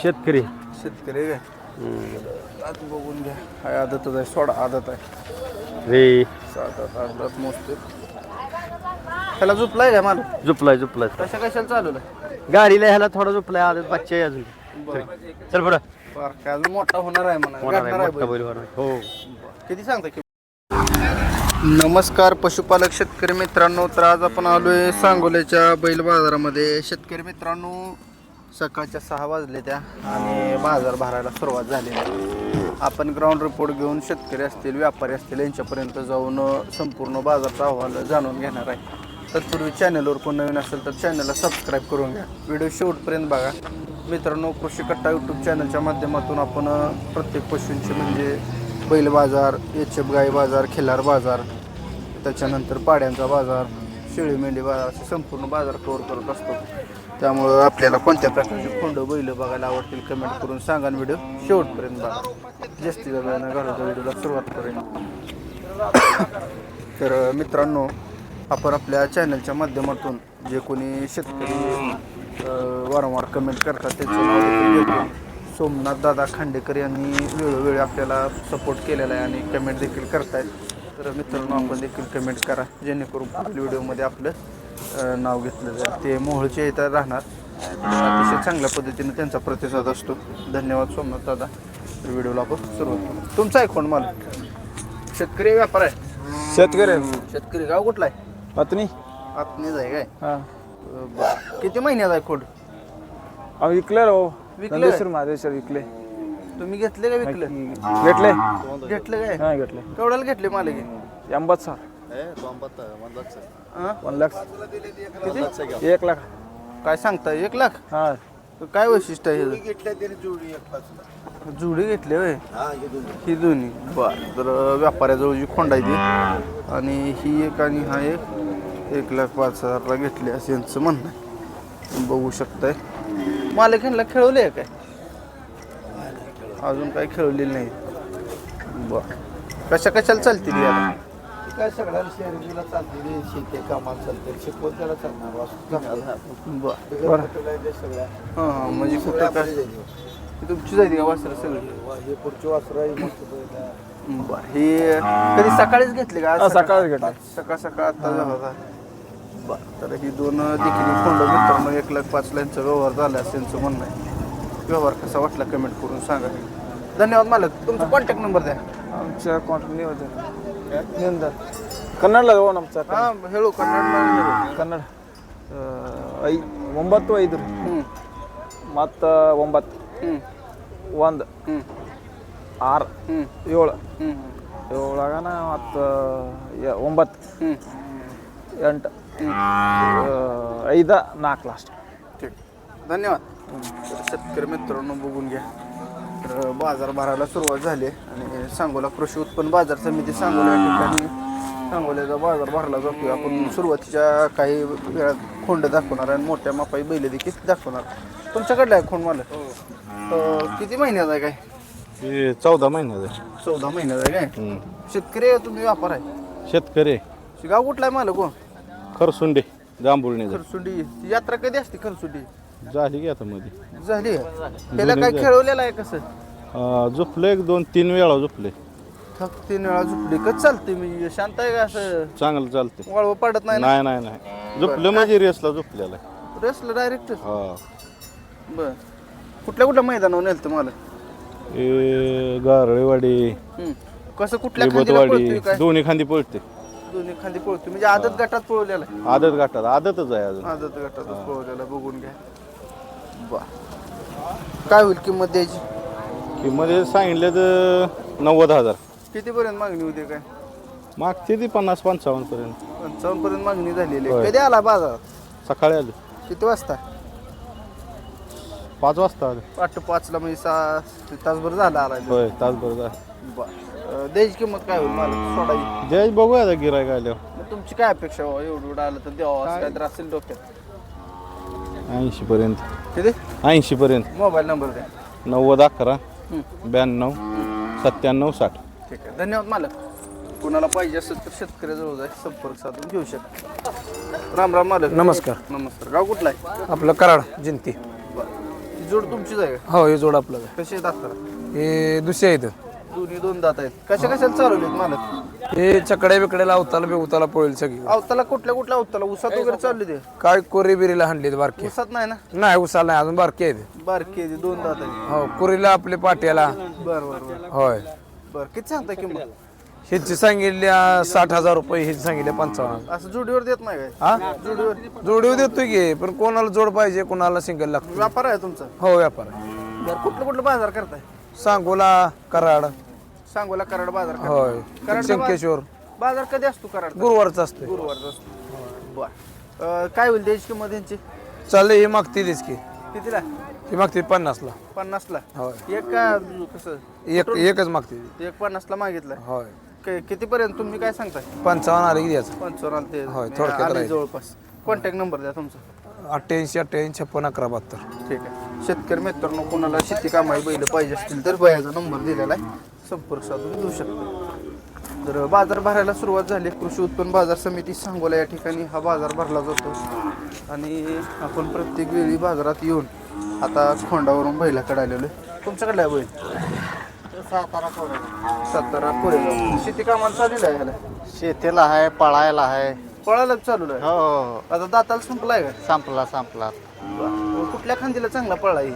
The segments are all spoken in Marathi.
शेतकरी. शेतकरी काय आत बघून घ्या. हाय आदतच आहे, सोडा आदत आहे. रे 7-8 आदत मोजते. त्याला झोपलाय काय मला? झुपलाय कशाला चालवलं? गाडीला ह्याला थोडा झुपलाय आदत बच्चा आहे अजून. चल पुढं. काय अजून मोठा होणार आहे म्हणा. मोठा गाडणार बैल होणार. हो. किती सांगता की? नमस्कार पशुपालक शेतकरी मित्रांनो. तर आज आपण आलोय सांगोल्याच्या बैल बाजारामध्ये. शेतकरी मित्रांनो, सकाळच्या 6 वाजले त्या आणि बाजार भरायला सुरुवात झालेली आहे. आपण ग्राउंड रिपोर्ट घेऊन शेतकरी असतील, व्यापारी असतील यांच्यापर्यंत जाऊन संपूर्ण बाजाराचा अहवाल जाणून घेणार आहे. तत्पूर्वी चॅनलवर कोण नवीन असेल तर चॅनलला सबस्क्राईब करून घ्या. व्हिडिओ शेवटपर्यंत बघा. मित्रांनो, कृषी कट्टा यूट्यूब चॅनलच्या माध्यमातून आपण प्रत्येक पशूंचे म्हणजे बैल बाजार, एचएफ गाई बाजार, खिल्लार बाजार, त्याच्यानंतर पाड्यांचा बाजार, शेळी मेंढी बाजार असे संपूर्ण बाजार कव्हर करत असतो. त्यामुळं आपल्याला कोणत्या प्रकारचे खोंड बैल बघायला आवडतील कमेंट करून सांगा. व्हिडिओ शेवटपर्यंत बघा. जास्तीचा वेळ न घालवता व्हिडिओला सुरुवात करेन. तर मित्रांनो, आपण आपल्या चॅनलच्या माध्यमातून जे कोणी शेतकरी वारंवार कमेंट करतात त्याचं नाव देखील घेतो. सोमनाथ दादा खांडेकर यांनी वेळोवेळी आपल्याला सपोर्ट केलेला आहे आणि कमेंट देखील करतायत. तर मित्रांनो, आपण देखील कमेंट करा जेणेकरून पुढील व्हिडिओमध्ये आपलं नाव घेतलं जाईल. ते मोहोळचे इथं राहणार. अतिशय चांगल्या पद्धतीने त्यांचा प्रतिसाद असतो. धन्यवाद सोमनाथ दादा. तर व्हिडिओला आपण सुरुवात करू. तुमचा आहे कोण मला? शेतकरी व्यापार आहे? शेतकरी. गाव कुठला आहे? आतनीच आहे काय? किती महिन्यात आहे खोड? विकले विकले? तुम्ही घेतले का विकले? घेतले काय? केवढ्याला घेतले मला? 80,000. 1 लाख. किती? 1 लाख. काय सांगता? 1 लाख? हा. काय वैशिष्ट्य आहे? जुडी घेतली होय? ही दोन्ही. बरं. तर व्यापाऱ्याजवळ जी खोंड आहे ती आणि ही एक आणि हा एक 1,05,000ला घेतली असं यांचं म्हणणं आहे. बघू शकताय. मालक ह्यांना खेळवले आहे काय? अजून काही खेळवलेली नाही. बरं. कशाला चालतील याला? काय सगळ्याला शहरीला चालते, शेती कामाला चालते, शिकवून त्याला चालणार. बरं. सगळ्या हां म्हणजे कुठं काय तुमची जायची का वासरं सगळी? हे पुढची वासरं आहे. बरं. हे कधी सकाळीच घेतले का? सकाळी घेतले. सकाळ आता झाला. बरं. तर ही दोन देखील खोंड मित्रांनो 1,05,000 यांचा व्यवहार झाला असं त्यांचं म्हणणं आहे. व्यवहार कसा वाटला कमेंट करून सांगा. धन्यवाद मालक. तुमचा कॉन्टॅक्ट नंबर द्या. आमच्या कॉन्टॅक्ट होते कन्नडला जाऊ आमचा. हां हेळू कन्नड. ಕನ್ನಡ 9-5 ಮತ್ತು 9 1 6 7 7 ಮತ್ತು 9 8 5 4 लास्ट. ठीक. धन्यवाद. शेतकरी मित्रांनो, बघून घ्या. तर बाजार भरायला सुरुवात झाली आणि सांगोला कृषी उत्पन्न बाजार समिती सांगोला या ठिकाणी सांगोल्याचा बाजार भरला जातो. आपण सुरुवातीच्या काही वेळात खोंड दाखवणार आणि मोठ्या मापाई बैल देखील दाखवणार. तुमच्याकडलं आहे खोंड मला? किती महिन्याचा आहे काय? 14 महिन्याचा. 14 महिन्याचा आहे काय? शेतकरी आहे तुम्ही? व्यापार आहे? शेतकरी. गाव कुठला आहे मला? कोण? खरसुंडे जांभुळणी. खरसुंडी. यात्रा कधी असते खरसुंडी? झाली की आता मध्ये झाली. त्याला काय खेळवलेलं आहे कसं? झोपले 2-3 वेळा झोपले. 3 वेळा झोपली. कसं चालते? मी शांत आहे का? असं चांगलं चालते. वळव पडत नाही ना? नाही झोपलं म्हणजे रेसला झोपलेला. रेसला डायरेक्ट? हा. बर. कुठल्या मैदानावर नेलं तुम्हाला? गारळेवाडी, कसं कुठल्या खांदीला पळतोय काय? दोन्ही खांदी पळते. दोन्ही खांदी पळतोय म्हणजे आदत गटात पळवलेला आहे? आदत गटात. आदतच आहे अजून. आदत गटातच पळवलेला. बघून घ्या. बा काय होईल किंमत द्यायची? किंमत सांगितलं तर 90,000. कितीपर्यंत मागणी होते काय? मागते ती 50-55 पर्यंत. 55 पर्यंत मागणी झालेली आहे. कधी आला बाजारात? सकाळी आले. किती वाजता? 5 वाजता आले. 5:05 म्हणजे 6 तासभर झाला आला. होय, तासभर झालं. बरं. द्यायची किंमत काय होईल मला? सोडायची? जय बघूया आता गिरायक आल्यावर. मग तुमची काय अपेक्षा? एवढं आलं तर द्यावं असं काहीतरी असेल डोक्यात? 80 पर्यंत. किती? 80 पर्यंत. मोबाईल नंबर द्या. 90-11 92 97 60. ठीक आहे. धन्यवाद मालक. कुणाला पाहिजे असेल तर शेतकऱ्याजवळ जाय संपर्क साधून घेऊ शकता. राम राम मालक. नमस्कार. नमस्कार. गाव कुठला आहे? आपलं कराड जिंती. जोड तुमचीच आहे का? हो हे जोड आपलं आहे. कसे दाताला हे दुसरे आहेत दोन्ही 2 दात आहेत. कशा कशाला चालवलेत मालक? हे चकड्या बिकड्याला अवताला बिवताला पळेल सगळी अवताला कुठल्या अवताला उसात वगैरे चालले ते? काय कोरी बिरीला हाणली बारके उसात नाही ना? नाही उसाला नाही अजून बारके आहेत बारकी आहे ती, 2 दात आहेत. हो कुरीला आपले पाट्याला बरं होय किती सांगताय किंमत? ह्याची सांगितल्या 60,000 रुपये ह्याची सांगितल्या 55. असं जोडीवर देत नाही काय? हा जोडीवर जोडीव देतोय की पण कोणाला जोड पाहिजे कोणाला सिंगल लागतो व्यापार आहे तुमचा? हो व्यापार आहे. बरं कुठलं बाजार करताय? सांगोला कराड सांगोला कराड बाजार करताय? होय कराड शंकेश्वर बाजार कधी असतो कराड? गुरुवारचा असतोय गुरुवारचा असतो. बर काय होईल द्यायची किंमत यांची? चालले हे मागते तेच की कितीला? ही मागते 50ला 50ला? होय एक का कसं? एकच मागते ती. एक 50ला मागितलं. होय कितीपर्यंत तुम्ही काय सांगताय? 55 आले की द्यायचं 55 ते होय, थोडक्यात आले राहील. जवळपास. कॉन्टॅक्ट नंबर द्या तुमचा. 88 58 56 11 72. ठीक आहे. शेतकरी मित्रांनो कोणाला शेती कामाई बैल पाहिजे असतील तर बयाचा नंबर दिलेला आहे, संपर्क साधून देऊ शकतो. तर बाजार भरायला सुरुवात झाली. कृषी उत्पन्न बाजार समिती सांगोला या ठिकाणी हा बाजार भरला जातो आणि आपण प्रत्येक वेळी बाजारात येऊन आता खोंडावरून बैलाकडे आलेलो आहे. तुमच्याकडे आहे बैल? सातारा कोरेगाव. शेती कामाला चाललेलं आहे याला? शेतीला आहे, पळायला आहे. पळायला चालू आहे. हो आता दाताला संपलाय का? संपला. कुठल्या खांदीला चांगला पळा येईल?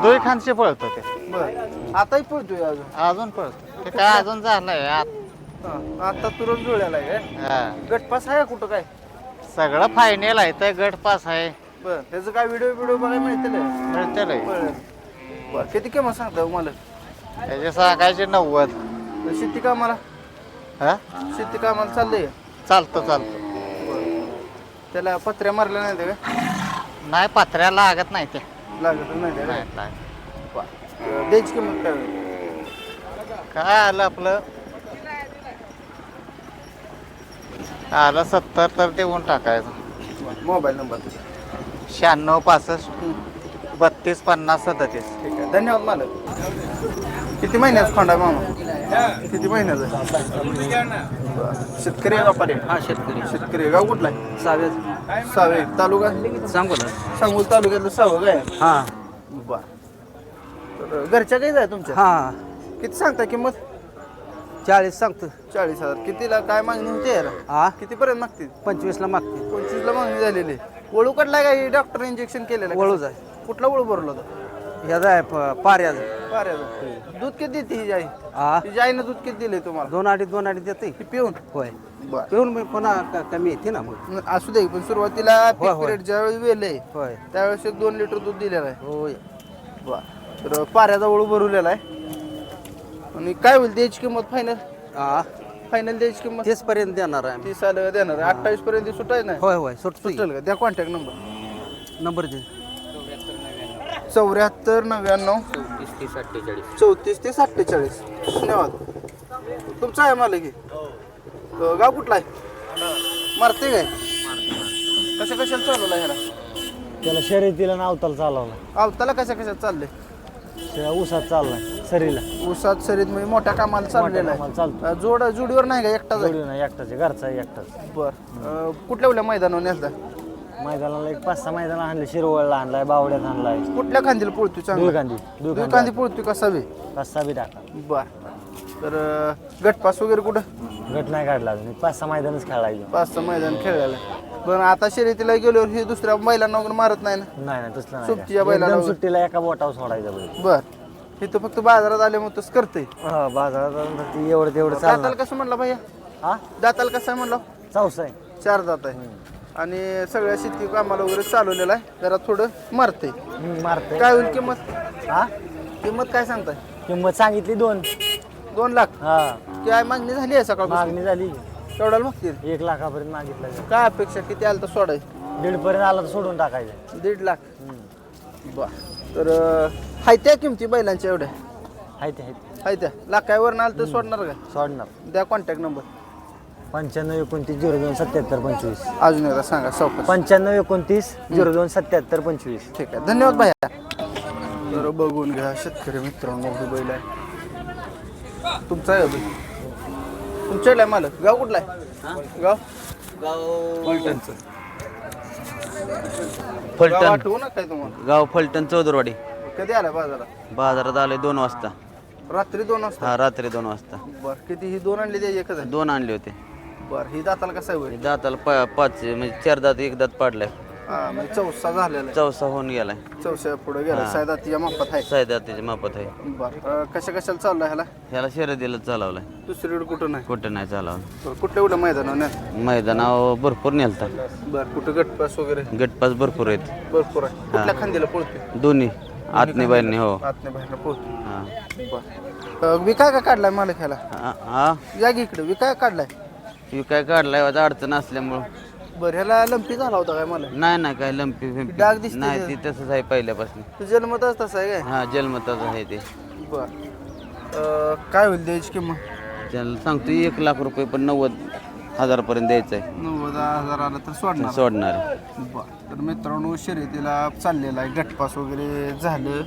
दोन खानशी पळतो ते, बर आताही पळतोय अजून पळतो ते. काय अजून झालंय आता तुरंत जुळलेला आहे. गटपास आहे का कुठं काय? सगळं फायनल आहे तर गट पास आहे. बर त्याचं काय व्हिडिओ बघायला मिळतील? मिळते बर किती किंमत सांगता मला? त्याचे सांगायचे 90. शेती कामाला? हा शेती कामाला चाललंय? चालतो त्याला पत्र्या मारल्या नाही ते का? नाही पत्र्या लागत नाही ते. लागत नाही ते नाही का? लागत. द्यायची किंमत काय होईल? काय आलं आपलं आलं 70 तर देऊन टाकायचं. Mobile number? 96 65 32 50 37. ठीक आहे धन्यवाद मालक. किती महिन्याचा खोंडा आहे मामा? किती महिन्याचा? शेतकरी आहे व्यापारी? हा शेतकरी. गाव कुठला आहे? सावे तालुका? सांगोल तालुक्यातलं सावं काय? हा बर तर घरच्या काही आहे तुमच्या? हा किती सांगता किंमत? 40 सांगतो. 40,000. कितीला काय मागणी होते याला? हा कितीपर्यंत मागतील? 25 ला मागते. 25ला मागणी झालेली. वळू कडला काय डॉक्टर इंजेक्शन केलेलं? वळूच आहे. कुठला वळू भरला होता? ह्याचा आहे पाऱ्याचा. बरं दूध किती देते ही आई? हा तिच्या आईनं दूध किती दिले तुम्हाला? 2 अडीच देते. ती पिऊन? होय बर पिऊन मी पुन्हा कमी येते ना मग. असू दे पण सुरुवातीला होय, होय. पिरियड ज्यावेळी वेले होय त्यावेळेस 2 लिटर दूध दिलेलं आहे. होय बर तर पाऱ्याचा वळू भरवलेला आहे. आणि काय होईल द्यायची किंमत फायनल? हा फायनल द्यायची किंमत 30 पर्यंत देणार आहे. 30 आलं देणार. 28 पर्यंत सुटाय नाही? होय सुटतो. सुटेल का? द्या कॉन्टॅक्ट नंबर. नंबर दे. 74 99 34 ते 47. धन्यवाद. तुमचा आहे मला की गाव कुठला आहे? मारते काय? कशाला चालवला ह्याला? त्याला शर्यतीला नावताला चालवला. आवताला कशात चालले? ऊसात चाललाय सरीला. ऊसात सरीत म्हणजे मोठ्या कामाला चाललेला कामाला चालतो. आहे. जोडीवर नाही का? एकटाच आहे? जोडी नाही एकटाच आहे, घरचा आहे एकटाच. बर कुठल्या मैदानावर नेलता? मैदानाला एक 5-6 मैदान आणले. शिरवळला आणलाय, बावड्यात आणलाय, कुठल्या खांदीला पळतोय चांगला? दुई कांदी पळतोय कसा बी? पाच-सहा बी टाका. बर तर गटपास वगैरे कुठं? गट नाही काढला अजून. 5-6 मैदानच खेळायचे. 5-6 मैदान खेळलेलं आहे. पण आता शर्यतीला गेल्यावर हे दुसऱ्या बैलांना वगैरे मारत नाही ना? नाही तसलं सुट्टीच्या नाही. बैलाला एकदम सुट्टीला एका बोटावर सोडायचं बैल. बर इथं फक्त बाजारात आल्यामुळे तसं करते. बाजारात जाऊन तर ती एवढं तेवढं दाताल चालणार. कसं म्हणला भैया? हा दाताल कसं आहे म्हणलं? चौसा आहे. 4 दात आहे आणि सगळ्या शेती कामाला वगैरे चालवलेला आहे. जरा थोडं मारते. मारते. काय होईल किंमत? हा किंमत काय सांगताय? किंमत सांगितली 2. 2 लाख. हा काय मागणी झाली आहे सकाळ? मागणी झाली. केवढ्याला मागतील? 1 लाखापर्यंत मागितलं. काय अपेक्षा किती आलं तर सोडाय? 1.5 पर्यंत आला तर सोडून टाकायचं. 1.5 लाख. बर तर हाय त्या किमती बैलांच्या एवढ्या आहे हाय त्या लाखावर आलं तर सोडणार का? सोडणार. द्या कॉन्टॅक्ट नंबर. 95 29 02 77 25. अजून एकदा सांगा सावकाश. 95 29 02 77 25. ठीक आहे धन्यवाद भैया. तर बघून घ्या शेतकरी मित्रांनो हे बैल आहे. तुमचा आहे बैल? तुमच्याकडे आहे मालक? गाव कुठला आहे? गाव गाव फलटण आठवू ना काय तुम्हाला? गाव फलटण चौदरवाडी. कधी आला बाजारात? बाजारात आले 2 वाजता. रात्री 2 वाजता. हा रात्री 2 वाजता. बरं किती ही 2 आणली ते एकच आहे? 2 आणले होते. बरं ही दाताला कसं आहे वय? दाताला 5 म्हणजे 4 दात 1 दात पाडलाय. हा म्हणजे चौसा झालेला आहे. चौसा होऊन गेलाय. चौसा पुढे गेला हा. सायदातीच्या मापात आहे. 6 दातीच्या मापात आहे. बरं कशा कशाला चाललं ह्याला? ह्याला शर्यतीला चालवलाय. दुसरीकडे कुठं नाही? कुठं नाही चालवलं. बरं, कुठल्या एवढं मैदान नाही? मैदानावर भरपूर नेलता. बरं कुठं गटपास वगैरे गटपास भरपूर आहेत. भरपूर आहे. कुठल्या खांदीला पळते? दोन्ही आतनी बाहेरनी. हो. आतने बाहेरनं पळते. हा. बरं विकाय का काढलाय मालक ह्याला? हा या की इकडे विकाय काढलाय? ही काय काढलाय आता अडचण असल्यामुळं. बरं ह्याला लंपी झाला होता काय मालक? नाही काय लंपी फिंपी डाग दिसते नाही. ते. ती तसंच आहे पहिल्यापासून. तू जन्मताच तसा आहे काय? हा जन्मताच आहे ते. बरं काय होईल द्यायची किंमत? त्याला सांगतो 1 लाख रुपये पण 90,000 पर्यंत द्यायचं आहे. 90,000 आलं तर सोडणार. सोडणार आहे. बरं तर मित्रांनो शर्यतीला चाललेला आहे गटपास वगैरे झालं.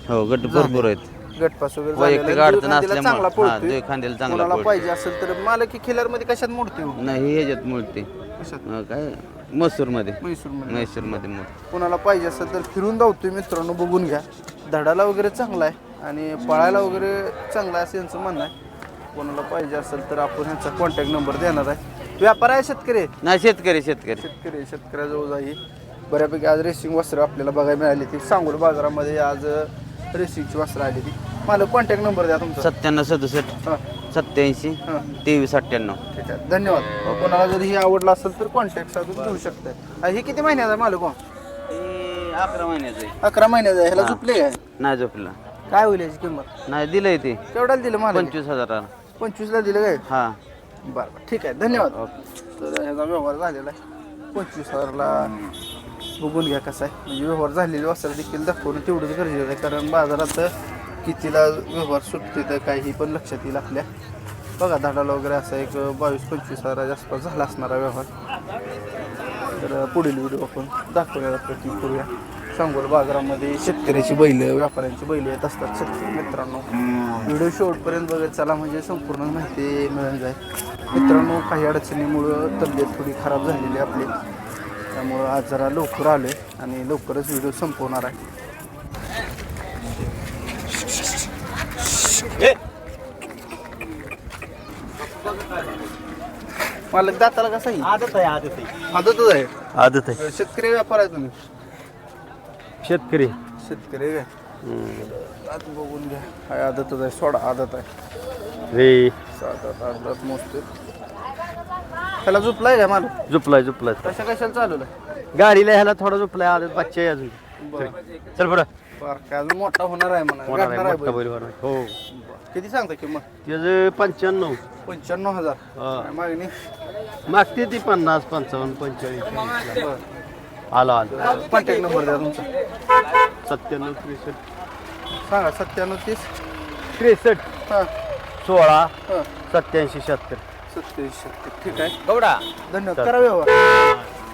हो गट भरपूर आहेत. गटपास वगैरे वैयक्तिक झालेलं आहे. अडचण दुई खांदीला चांगला असल्यामुळे हा पळतोय. 2 खांद्याला चांगला कोणाला पळतो. पाहिजे असेल तर मालकी खिलार मध्ये कशात मोडते हो? नाही ह्याच्यात मुळते कशात? काय म्हैसूरमध्ये. म्हैसूरमध्ये. म्हैसूरमध्ये मोडते. कोणाला पाहिजे असेल तर फिरून धावतोय मित्रांनो बघून घ्या. धडाला वगैरे चांगला आहे आणि पळायला वगैरे चांगला आहे असं यांचं म्हणणं आहे. कोणाला पाहिजे असेल तर आपण ह्यांचा कॉन्टॅक्ट नंबर देणार आहे. व्यापार आहे शेतकरी? नाही शेतकरी शेतकरी. शेतकऱ्याजवळ जाई बऱ्यापैकी आज रेसिंग वस्त्र आपल्याला बघायला मिळाली ती. सांगोल बाजारामध्ये आज रेसिंगची वस्त्र आली ती. मला कॉन्टॅक्ट नंबर द्या तुमचा. 9767 हां 87 हां 2398. ठीक आहे धन्यवाद. कोणाला जर ही आवडला असेल तर कॉन्टॅक्ट साधून घेऊ शकताय. हे किती महिन्याचा मालक हो? 11 महिन्याचं आहे. 11 महिन्याचा आहे. ह्याला झुपले काय? नाही झोपला. काय होईल याची किंमत? नाही दिलंय ते केवढ्याला दिलं मला? 25,000. 25ला दिलं काय? हा बरं ठीक आहे धन्यवाद. तर ह्याचा व्यवहार झालेला आहे 25,000ला. बघून घ्या कसा आहे म्हणजे व्यवहार झालेले वस्त्र देखील दाखवणं तेवढंच गरजेचं आहे. कारण बाजारात कितीला व्यवहार सुटते तर काही पण लक्षात येईल आपल्या. बघा धाडाला वगैरे असा एक 22-25,000 आसपास झाला असणारा व्यवहार. तर पुढील व्हिडिओ आपण दाखवण्याचा प्रयत्न करूया. सांगोल बाजारामध्ये शेतकऱ्याची बैल व्यापाऱ्यांची बैल येत असतात शेतकरी मित्रांनो. व्हिडिओ शेवटपर्यंत बघत चला म्हणजे संपूर्ण माहिती मिळून जाईल. मित्रांनो काही अडचणीमुळं तब्येत थोडी खराब झालेली आहे आपली. त्यामुळं आज जरा लवकर आलो आहे आणि लवकरच व्हिडिओ संपवणार आहे. मालक दाताला कसा येईल? आदत आहे. आदतच आहे. आदत आहे. शेतकरी व्यापार आहे तुम्ही? शेतकरी. शेतकरी काय? दात बघून घ्या. काय आदतच आहे. सोडा आदत आहे. रे 7-8 आदत मोजते. त्याला झुपलाय का मालक? झुपलाय कशा कशाला चालवलं? गाडीला ह्याला थोडा झुपलाय. आदत बच्चे आहे अजून. चल पुढं. बरं काय अजून मोठा होणार आहे म्हणा. होणार आहे, गाठणार आहे मोठा बैल. बैल होणार. हो किती सांगता किंमत? त्याचं 95. 95,000. हा. काय मागणी? मागते ती 50, 55, 45. बरं आला कॉन्टॅक्ट नंबर द्या तुमचा. 97 63 सांगा 97 63 हां 16 हां 87 76. 27. ठीक आहे गौडा धन्यवाद. करा व्यवहार.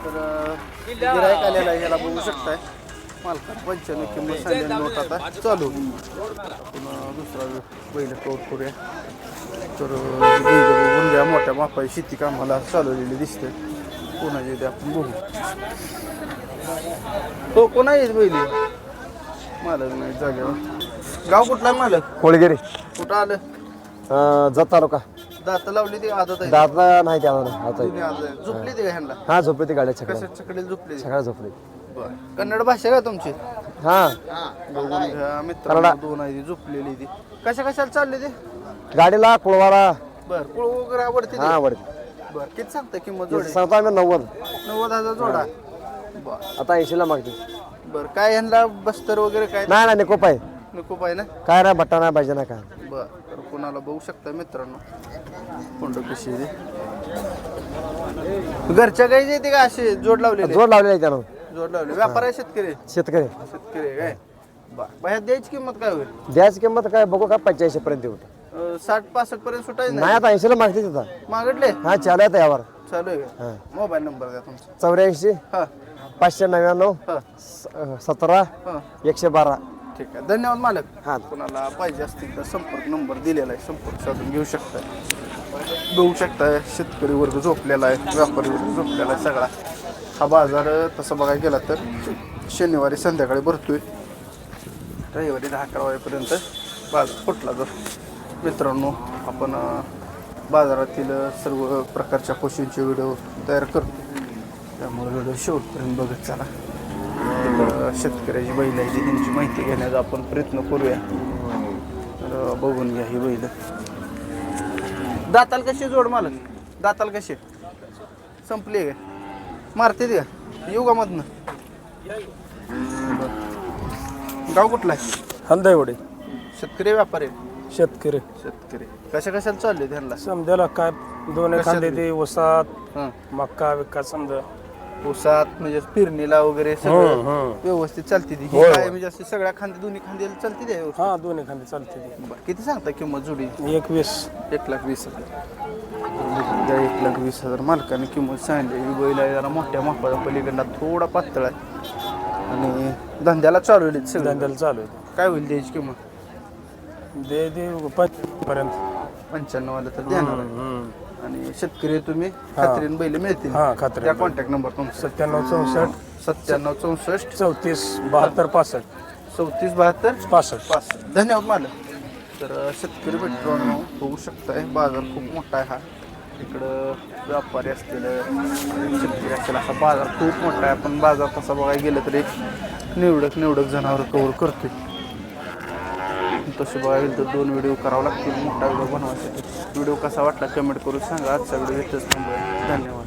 तर गिरायक आलेला आहे ह्याला बघू शकताय. मालका 95 किंमत सांगेल नोट आता चालू. पुन्हा दुसरा बैल कवर करूया. तर बघून घ्या मोठ्या मापाची शेती कामाला चालवलेली दिसते. कोणाची ते आपण बघू. हो कोणा येत बैली? मालक नाही जागेवर. गाव कुठला आहे मालक? कोळगिरी कुठं आलं? जत तालुका. दात लावली ती आदत आहे. दात नाही त्याला आता जुनी आदत आहे. झोपली ती का ह्यांना? हा झोपली ती गाड्या सगळ्या कशाकडे झोपली ती? सगळ्या झोपली. बरं. कन्नड भाषा का तुमची? हा बघून घ्या मित्रांनो. दोन आहे ती झोपलेली ती. कशा कशाला चालली ती? गाडीला कुळवाला. बरं कुळ वगैरे आवडते हा ती? आवडते. बरं किती सांगता किंमत जोडी? सांगतो आम्ही 90. 90,000 जोडा. बरं आता 80ला मागते. बरं काय ह्यांना बस्तर वगैरे काय नाही नाही निकोप आहे. नको पाहिजे ना? काय नाही बट्टा नाही पाहिजे ना काय. बरं तर कोणाला बघू शकता मित्रांनो. कोंड कशी आहे ती. घरच्या गाईची येते का अशी जोड लावलेली? जोड लावलेला आहे त्यानं. जोड लावले. व्यापार आहे शेतकरी? शेतकरी शेतकरी आहे काय? बरं बाहेर द्यायची किंमत काय होईल? द्यायची किंमत काय बघू का 85 पर्यंत देऊ. 60-65 पर्यंत सुटायचं नाही आता 80ला मागते तिथं. मागडले हा चालू आहे यावर. चालू आहे हा. का? मोबाईल नंबर द्या तुमचा. 84 हां 599 हां 17 हां 112. ठीक आहे धन्यवाद मालक. हां कोणाला पाहिजे असतील तर संपर्क नंबर दिलेला आहे. संपर्क साधून घेऊ शकता. बघू शकता शेतकरी वर्ग झोपलेला आहे. व्यापारी वर्ग झोपलेला आहे सगळा. हा बाजार तसा बघायला गेला तर शनिवारी संध्याकाळी भरतोय, रविवारी 10-11 वाजेपर्यंत बाजार फुटला जातो. मित्रांनो, आपण बाजारातील सर्व प्रकारच्या पशूंचे व्हिडिओ तयार करतो, त्यामुळे व्हिडिओ शेवटपर्यंत बघत चला. शेतकऱ्याची बैल आहे त्यांची माहिती घेण्याचा आपण प्रयत्न करूया. तर बघून घ्या ही बैल. दाताल कशी जोड मालक? दाताल कशी संपली आहे का? मारते का युगामधनं? गाव कुठला आहे? हंदाईवडे शेतकरी व्यापारी? शेतकरी शेतकरी. कशा कशाला चालले त्यांना? समजायला काय दोन खांदे ते ऊसात हां, मक्का विक्का समजा. ऊसात म्हणजे पेरणीला वगैरे सगळं व्यवस्थित चालते ती? ही काय म्हणजे अशी सगळ्या खांदे दोन्ही खांद्याला चालते ती व्यवस्थित? हा दोन्ही खांदे चालते ते. बरं, किती सांगता किंमत जोडी? 21. 1,20,000. 1,20,000 मालकाने किंमत सांगली. ही बैल आहे जरा मोठ्या मापाचा, पलीकडला थोडा पातळ आहे आणि धंद्याला चालवली सगळं. धंद्याला चालू आहे. काय होईल त्याची किंमत? दे 5 95 वाला तर देणार आहे. आणि शेतकरी तुम्ही खात्रीन बैल मिळतील? हा खात्री. त्या कॉन्टॅक्ट नंबर तुमचा? 97 97 64 34 72 65 34 72 65. 65. धन्यवाद मालक. तर शेतकरी मित्रांनो, बघू शकताय बाजार खूप मोठा आहे हा. इकडं व्यापारी असतील, शेतकरी असतील, असा बाजार खूप मोठा आहे. आपण बाजार तसा बघायला गेलं तर एक निवडक जनावर कव्हर करतोय. तसे बघायला गेलं तर 2 व्हिडिओ करावं लागतील मोठा व्हिडिओ बनवायसाठी. व्हिडिओ कसा वाटला कमेंट करून सांगा. आजचा व्हिडिओ इथंच थांबूया. धन्यवाद.